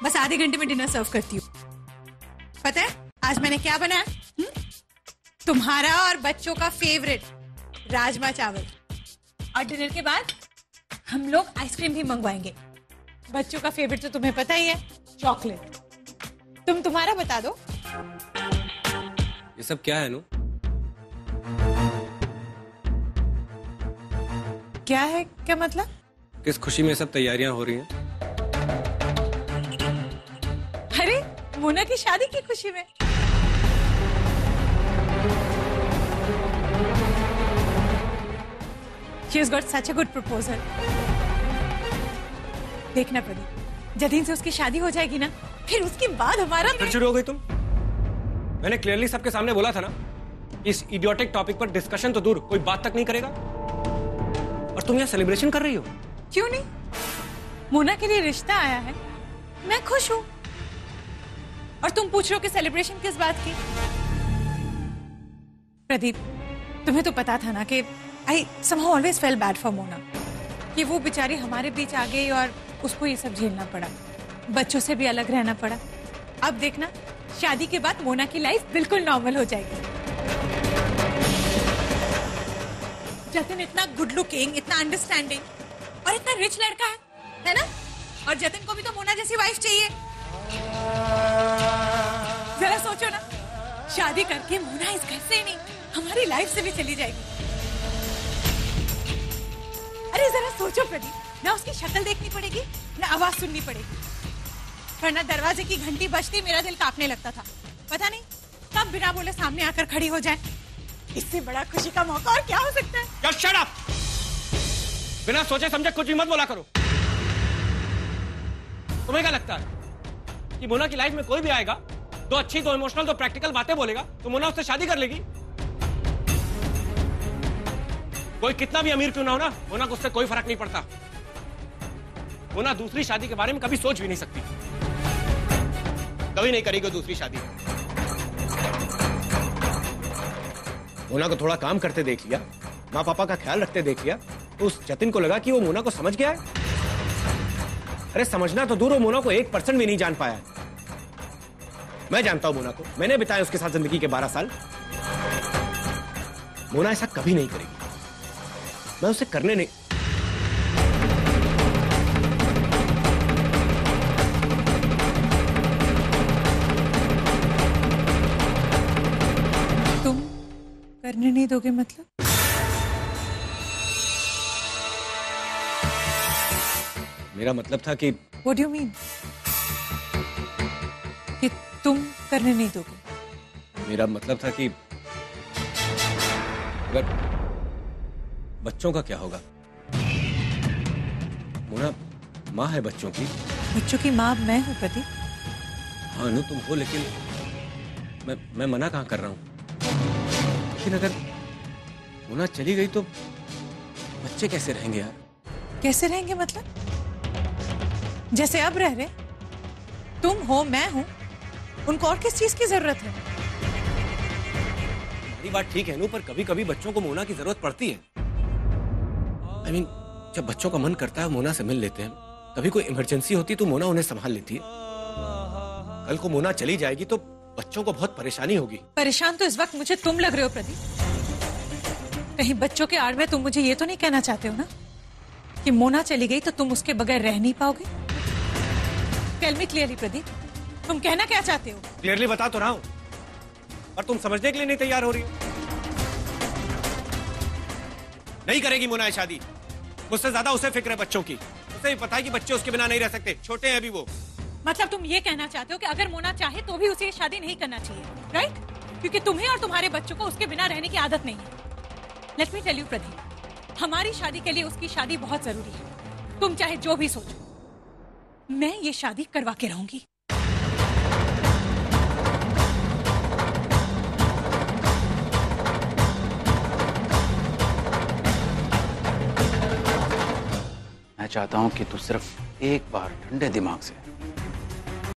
बस आधे घंटे में डिनर सर्व करती हूँ। पता है आज मैंने क्या बनाया? तुम्हारा और बच्चों का फेवरेट राजमा चावल। और डिनर के बाद हम लोग आइसक्रीम भी मंगवाएंगे। बच्चों का फेवरेट तो तुम्हें पता ही है, चॉकलेट। तुम तुम्हारा बता दो। ये सब क्या है? नु क्या है? क्या मतलब? किस खुशी में सब तैयारियां हो रही हैं? अरे मोना की शादी की खुशी में। She has got such a good proposal. देखना प्रदीप, जतीन से उसकी शादी हो जाएगी ना, फिर उसके बाद हमारा फिर शुरू हो गई तुम? मैंने क्लियरली सबके सामने बोला था ना, इस इडियोटिक टॉपिक पर डिस्कशन तो दूर, कोई बात तक नहीं करेगा। और तुम यहाँ सेलिब्रेशन कर रही हो? क्यों नहीं? मोना के लिए रिश्ता आया है, मैं खुश हूँ। और तुम पूछ रहे हो कि सेलिब्रेशन किस बात की? प्रदीप, तुम्हें तो पता था ना कि आई somehow always felt bad for Mona, कि वो बेचारी हमारे बीच आ गई और उसको ये सब झेलना पड़ा, बच्चों से भी अलग रहना पड़ा। अब देखना, शादी के बाद मोना की लाइफ बिल्कुल नॉर्मल हो जाएगी। जतिन इतना गुड लुकिंग, इतना अंडरस्टैंडिंग और इतना रिच लड़का है ना? और जतिन को भी तो मोना जैसी वाइफ चाहिए। जरा सोचो ना, शादी करके मोना इस घर से नहीं, हमारी लाइफ से भी चली जाएगी। अरे जरा सोचो प्रदीप, ना उसकी शक्ल देखनी पड़ेगी, ना आवाज सुननी पड़ेगी। वरना दरवाजे की घंटी बजती मेरा दिल कांपने लगता था। पता नहीं कब बिना बोले सामने आकर खड़ी हो जाए। इससे बड़ा खुशी का मौका और क्या हो सकता है? Just shut up! बिना सोचे समझे कुछ भी मत बोला करो। तुम्हें क्या लगता है कि मोना की लाइफ में कोई भी आएगा, दो अच्छी, दो इमोशनल, दो प्रैक्टिकल बातें बोलेगा तो मोना उससे शादी कर लेगी? कोई कितना भी अमीर क्यों ना हो ना, मोना को उससे कोई फर्क नहीं पड़ता। मोना दूसरी शादी के बारे में कभी सोच भी नहीं सकती, कभी नहीं करेगी दूसरी शादी। मोना को थोड़ा काम करते देख लिया, माँ पापा का ख्याल रखते देख लिया, तो उस जतिन को लगा कि वो मोना को समझ गया है। अरे समझना तो दूर, वो मोना को 1% भी नहीं जान पाया है। मैं जानता हूं मोना को, मैंने बिताए उसके साथ जिंदगी के 12 साल। मोना ऐसा कभी नहीं करेगी, मैं उसे करने नहीं। तुम करने नहीं दोगे मतलब? मेरा मतलब था कि What do you mean? कि तुम करने नहीं दोगे? मेरा मतलब था कि अगर बच्चों का क्या होगा? मोना माँ है बच्चों की। बच्चों की माँ मैं हूँ प्रदीप। हाँ नु तुम हो, लेकिन मैं मना कहाँ कर रहा हूँ। लेकिन अगर मोना चली गई तो बच्चे कैसे रहेंगे यार? कैसे रहेंगे मतलब? जैसे अब रह रहे, तुम हो, मैं हूँ, उनको और किस चीज की जरूरत है? तुम्हारी बात ठीक है नु, पर कभी कभी बच्चों को मोना की जरूरत पड़ती है। I mean, जब बच्चों का मन करता है मोना से मिल लेते हैं, कभी कोई इमरजेंसी होती तो मोना उन्हें संभाल लेती है। कल को मोना चली जाएगी तो बच्चों को बहुत परेशानी होगी। परेशान तो इस वक्त मुझे तुम लग रहे हो प्रदीप। कहीं बच्चों के आड़ में तुम मुझे ये तो नहीं कहना चाहते हो ना कि मोना चली गई तो तुम उसके बगैर रह नहीं पाओगे? टेल मी क्लियरली प्रदीप, तुम कहना क्या चाहते हो? क्लियरली बता तो रहा हूं, पर तुम समझने के लिए नहीं तैयार हो रही हो। नहीं करेगी मोना शादी। मुझसे ज्यादा उसे फिक्र है बच्चों की। उसे भी पता है कि बच्चे उसके बिना नहीं रह सकते, छोटे हैं अभी वो। मतलब तुम ये कहना चाहते हो कि अगर मोना चाहे तो भी उसे शादी नहीं करना चाहिए, राइट? क्योंकि तुम्हें और तुम्हारे बच्चों को उसके बिना रहने की आदत नहीं है। Let me tell you Pradeep, हमारी शादी के लिए उसकी शादी बहुत जरूरी है। तुम चाहे जो भी सोचो, मैं ये शादी करवा के रहूंगी। मैं चाहता हूं कि तू सिर्फ एक बार ठंडे दिमाग से